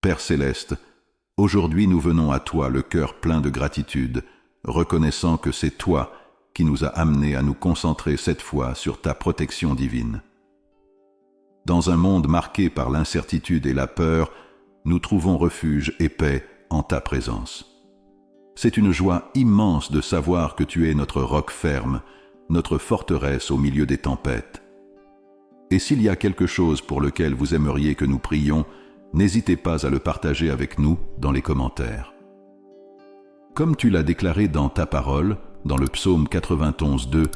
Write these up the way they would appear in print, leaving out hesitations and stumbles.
Père céleste, aujourd'hui nous venons à toi le cœur plein de gratitude, reconnaissant que c'est toi qui nous a amenés à nous concentrer cette fois sur ta protection divine. Dans un monde marqué par l'incertitude et la peur, nous trouvons refuge et paix en ta présence. C'est une joie immense de savoir que tu es notre roc ferme, notre forteresse au milieu des tempêtes. Et s'il y a quelque chose pour lequel vous aimeriez que nous prions, n'hésitez pas à le partager avec nous dans les commentaires. Comme tu l'as déclaré dans ta parole, dans le psaume 91:2,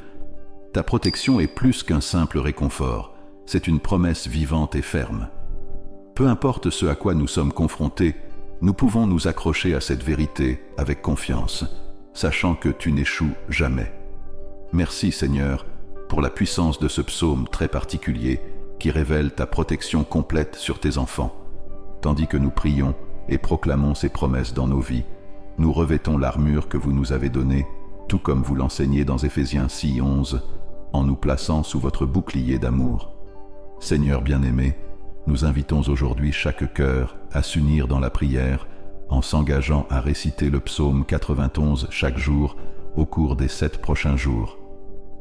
ta protection est plus qu'un simple réconfort, c'est une promesse vivante et ferme. Peu importe ce à quoi nous sommes confrontés, nous pouvons nous accrocher à cette vérité avec confiance, sachant que tu n'échoues jamais. Merci Seigneur pour la puissance de ce psaume très particulier qui révèle ta protection complète sur tes enfants. Tandis que nous prions et proclamons ces promesses dans nos vies, nous revêtons l'armure que vous nous avez donnée, tout comme vous l'enseignez dans Éphésiens 6:11, en nous plaçant sous votre bouclier d'amour. Seigneur bien-aimé, nous invitons aujourd'hui chaque cœur à s'unir dans la prière en s'engageant à réciter le psaume 91 chaque jour au cours des 7 prochains jours.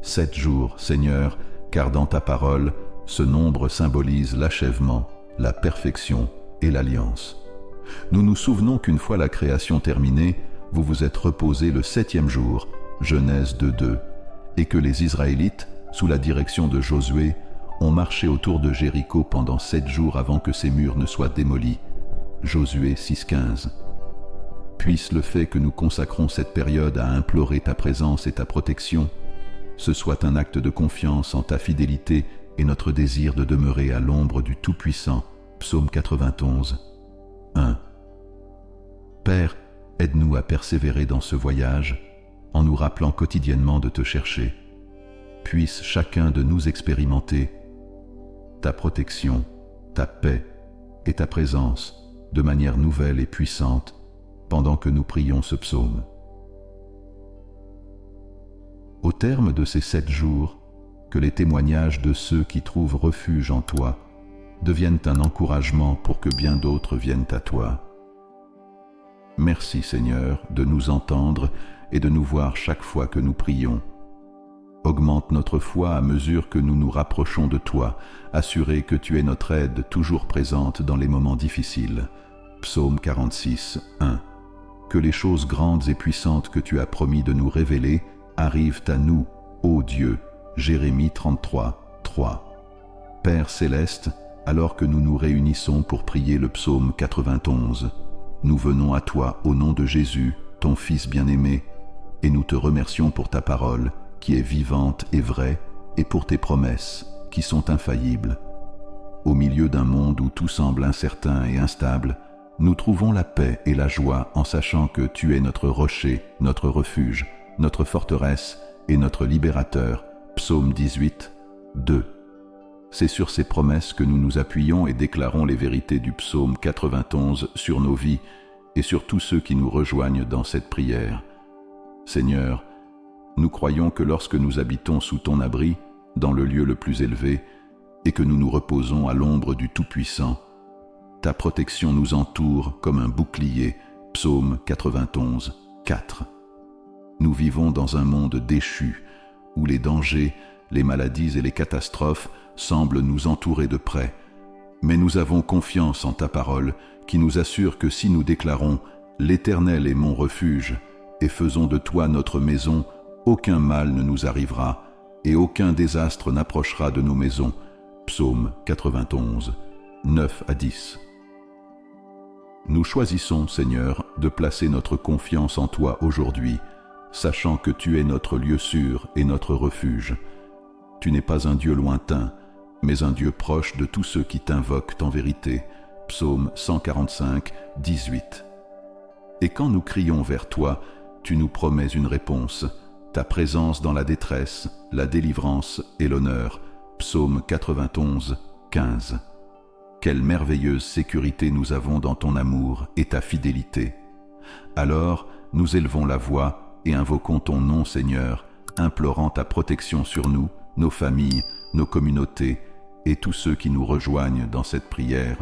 7 jours, Seigneur, car dans ta parole, ce nombre symbolise l'achèvement, la perfection et l'alliance. Nous nous souvenons qu'une fois la création terminée, vous vous êtes reposés le 7e jour, Genèse 2:2, et que les Israélites, sous la direction de Josué, ont marché autour de Jéricho pendant 7 jours avant que ses murs ne soient démolis. Josué 6:15. Puisse le fait que nous consacrons cette période à implorer ta présence et ta protection, ce soit un acte de confiance en ta fidélité et notre désir de demeurer à l'ombre du Tout-Puissant. Psaume 91, 1. Père, aide-nous à persévérer dans ce voyage en nous rappelant quotidiennement de te chercher. Puisse chacun de nous expérimenter ta protection, ta paix et ta présence de manière nouvelle et puissante pendant que nous prions ce psaume. Au terme de ces 7 jours, que les témoignages de ceux qui trouvent refuge en toi deviennent un encouragement pour que bien d'autres viennent à toi. Merci Seigneur de nous entendre et de nous voir chaque fois que nous prions. Augmente notre foi à mesure que nous nous rapprochons de toi, assuré que tu es notre aide toujours présente dans les moments difficiles. Psaume 46, 1. Que les choses grandes et puissantes que tu as promis de nous révéler arrivent à nous, ô Dieu. Jérémie 33, 3. Père céleste, alors que nous nous réunissons pour prier le psaume 91, nous venons à toi au nom de Jésus, ton Fils bien-aimé, et nous te remercions pour ta parole, qui est vivante et vraie, et pour tes promesses, qui sont infaillibles. Au milieu d'un monde où tout semble incertain et instable, nous trouvons la paix et la joie en sachant que tu es notre rocher, notre refuge, notre forteresse et notre libérateur. Psaume 18, 2. C'est sur ces promesses que nous nous appuyons et déclarons les vérités du psaume 91 sur nos vies et sur tous ceux qui nous rejoignent dans cette prière. Seigneur, nous croyons que lorsque nous habitons sous ton abri, dans le lieu le plus élevé, et que nous nous reposons à l'ombre du Tout-Puissant, ta protection nous entoure comme un bouclier. Psaume 91, 4. Nous vivons dans un monde déchu, où les dangers, les maladies et les catastrophes semblent nous entourer de près. Mais nous avons confiance en ta parole, qui nous assure que si nous déclarons « L'Éternel est mon refuge » et faisons de toi notre maison, aucun mal ne nous arrivera et aucun désastre n'approchera de nos maisons. Psaume 91, 9 à 10. Nous choisissons, Seigneur, de placer notre confiance en toi aujourd'hui, sachant que tu es notre lieu sûr et notre refuge. Tu n'es pas un Dieu lointain, mais un Dieu proche de tous ceux qui t'invoquent en vérité. Psaume 145, 18. Et quand nous crions vers toi, tu nous promets une réponse, ta présence dans la détresse, la délivrance et l'honneur. Psaume 91, 15. Quelle merveilleuse sécurité nous avons dans ton amour et ta fidélité. Alors, nous élevons la voix et invoquons ton nom, Seigneur, implorant ta protection sur nous, nos familles, nos communautés et tous ceux qui nous rejoignent dans cette prière.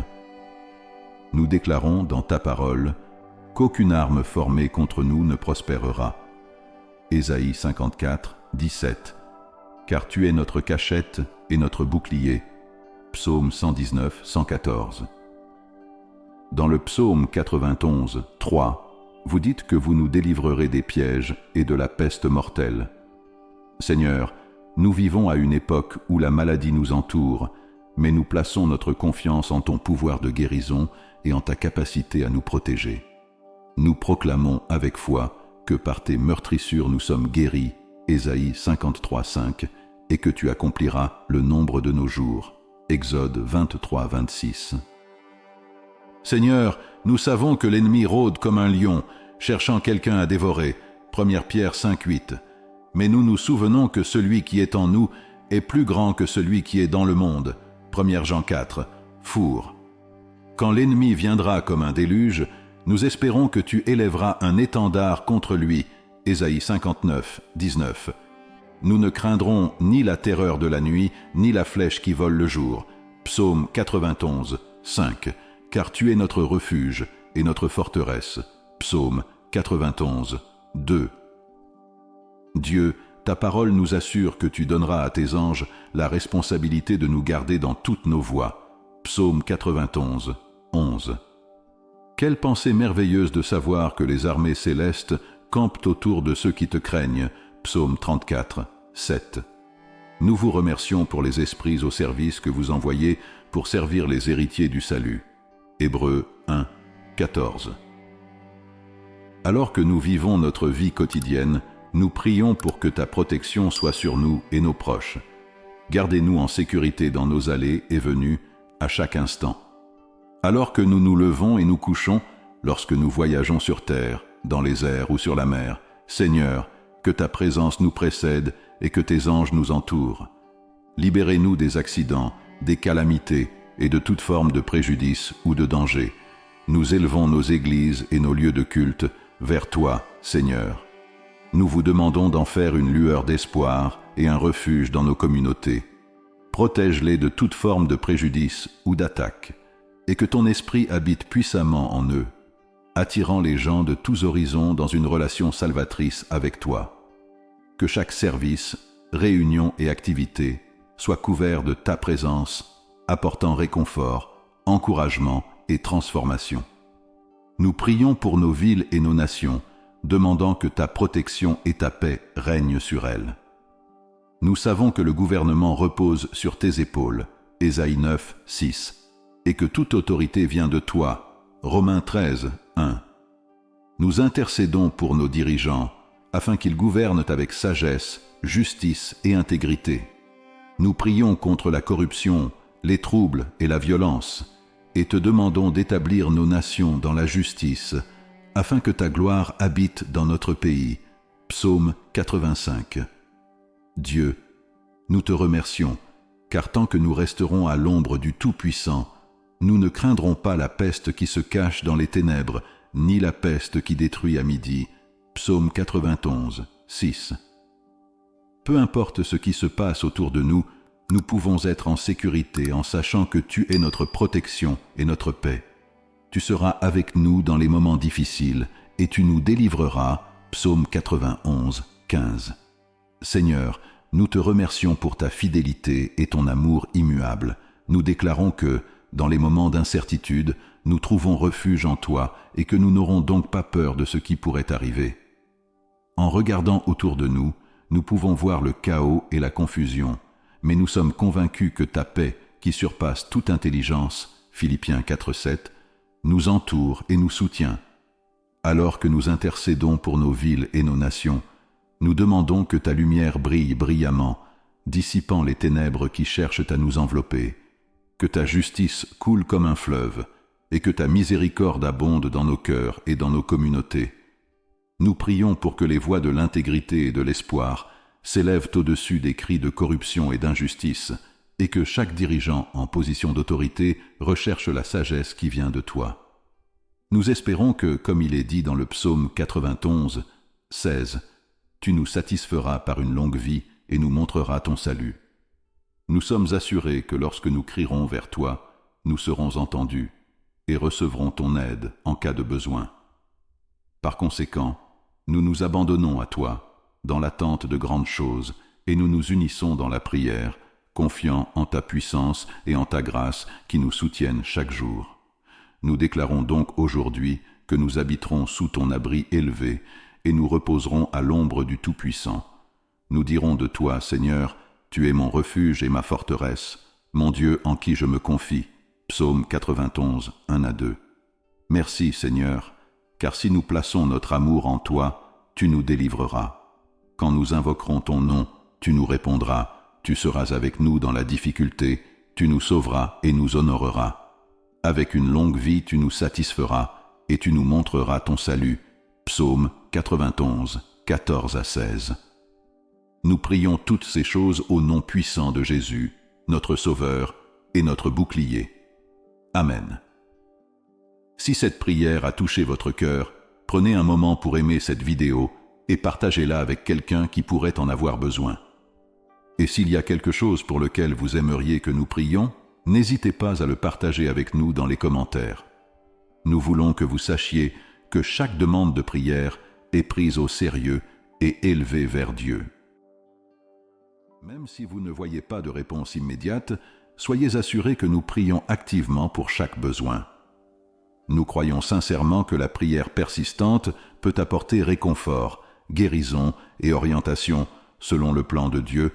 nous déclarons dans ta parole qu'aucune arme formée contre nous ne prospérera. Ésaïe 54, 17. Car tu es notre cachette et notre bouclier. Psaume 119, 114. Dans le psaume 91, 3, vous dites que vous nous délivrerez des pièges et de la peste mortelle. Seigneur, nous vivons à une époque où la maladie nous entoure, mais nous plaçons notre confiance en ton pouvoir de guérison et en ta capacité à nous protéger. Nous proclamons avec foi que par tes meurtrissures nous sommes guéris, Ésaïe 53, 5, et que tu accompliras le nombre de nos jours, Exode 23, 26. Seigneur, nous savons que l'ennemi rôde comme un lion, cherchant quelqu'un à dévorer, 1 Pierre 5, 8. Mais nous nous souvenons que celui qui est en nous est plus grand que celui qui est dans le monde, 1 Jean 4, four. Quand l'ennemi viendra comme un déluge, nous espérons que tu élèveras un étendard contre lui, Ésaïe 59, 19. Nous ne craindrons ni la terreur de la nuit, ni la flèche qui vole le jour, Psaume 91, 5. Car tu es notre refuge et notre forteresse, Psaume 91, 2. Dieu, ta parole nous assure que tu donneras à tes anges la responsabilité de nous garder dans toutes nos voies. Psaume 91, 11. Quelle pensée merveilleuse de savoir que les armées célestes campent autour de ceux qui te craignent. Psaume 34, 7. Nous vous remercions pour les esprits au service que vous envoyez pour servir les héritiers du salut. Hébreux 1, 14. Alors que nous vivons notre vie quotidienne, nous prions pour que ta protection soit sur nous et nos proches. Gardez-nous en sécurité dans nos allées et venues, à chaque instant. Alors que nous nous levons et nous couchons, lorsque nous voyageons sur terre, dans les airs ou sur la mer, Seigneur, que ta présence nous précède et que tes anges nous entourent. Libérez-nous des accidents, des calamités et de toute forme de préjudice ou de danger. Nous élevons nos églises et nos lieux de culte vers toi, Seigneur. Nous vous demandons d'en faire une lueur d'espoir et un refuge dans nos communautés. Protège-les de toute forme de préjudice ou d'attaque, et que ton esprit habite puissamment en eux, attirant les gens de tous horizons dans une relation salvatrice avec toi. Que chaque service, réunion et activité soit couvert de ta présence, apportant réconfort, encouragement et transformation. Nous prions pour nos villes et nos nations, demandant que ta protection et ta paix règnent sur elles. Nous savons que le gouvernement repose sur tes épaules, Ésaïe 9, 6, et que toute autorité vient de toi, Romains 13, 1. Nous intercédons pour nos dirigeants, afin qu'ils gouvernent avec sagesse, justice et intégrité. Nous prions contre la corruption, les troubles et la violence, et te demandons d'établir nos nations dans la justice, afin que ta gloire habite dans notre pays. Psaume 85. Dieu, nous te remercions, car tant que nous resterons à l'ombre du Tout-Puissant, nous ne craindrons pas la peste qui se cache dans les ténèbres, ni la peste qui détruit à midi. Psaume 91, 6. Peu importe ce qui se passe autour de nous, nous pouvons être en sécurité en sachant que tu es notre protection et notre paix. Tu seras avec nous dans les moments difficiles et tu nous délivreras. Psaume 91, 15. Seigneur, nous te remercions pour ta fidélité et ton amour immuable. Nous déclarons que, dans les moments d'incertitude, nous trouvons refuge en toi et que nous n'aurons donc pas peur de ce qui pourrait arriver. En regardant autour de nous, nous pouvons voir le chaos et la confusion, mais nous sommes convaincus que ta paix, qui surpasse toute intelligence, Philippiens 4, 7, nous entoure et nous soutient. Alors que nous intercédons pour nos villes et nos nations, nous demandons que ta lumière brille brillamment, dissipant les ténèbres qui cherchent à nous envelopper, que ta justice coule comme un fleuve, et que ta miséricorde abonde dans nos cœurs et dans nos communautés. Nous prions pour que les voix de l'intégrité et de l'espoir s'élèvent au-dessus des cris de corruption et d'injustice, et que chaque dirigeant en position d'autorité recherche la sagesse qui vient de toi. Nous espérons que, comme il est dit dans le psaume 91, 16, tu nous satisferas par une longue vie et nous montreras ton salut. Nous sommes assurés que lorsque nous crierons vers toi, nous serons entendus. et recevrons ton aide en cas de besoin. Par conséquent, nous nous abandonnons à toi, dans l'attente de grandes choses, et nous nous unissons dans la prière, confiants en ta puissance et en ta grâce qui nous soutiennent chaque jour. Nous déclarons donc aujourd'hui que nous habiterons sous ton abri élevé et nous reposerons à l'ombre du Tout-Puissant. Nous dirons de toi, Seigneur, tu es mon refuge et ma forteresse, mon Dieu en qui je me confie. Psaume 91, 1-2. Merci, Seigneur, car si nous plaçons notre amour en toi, tu nous délivreras. Quand nous invoquerons ton nom, tu nous répondras, tu seras avec nous dans la difficulté, tu nous sauveras et nous honoreras. Avec une longue vie, tu nous satisferas et tu nous montreras ton salut. Psaume 91, 14-16. Nous prions toutes ces choses au nom puissant de Jésus, notre Sauveur et notre bouclier. Amen. Si cette prière a touché votre cœur, prenez un moment pour aimer cette vidéo et partagez-la avec quelqu'un qui pourrait en avoir besoin. Et s'il y a quelque chose pour lequel vous aimeriez que nous prions, n'hésitez pas à le partager avec nous dans les commentaires. Nous voulons que vous sachiez que chaque demande de prière est prise au sérieux et élevée vers Dieu. Même si vous ne voyez pas de réponse immédiate, soyez assurés que nous prions activement pour chaque besoin. Nous croyons sincèrement que la prière persistante peut apporter réconfort, guérison et orientation selon le plan de Dieu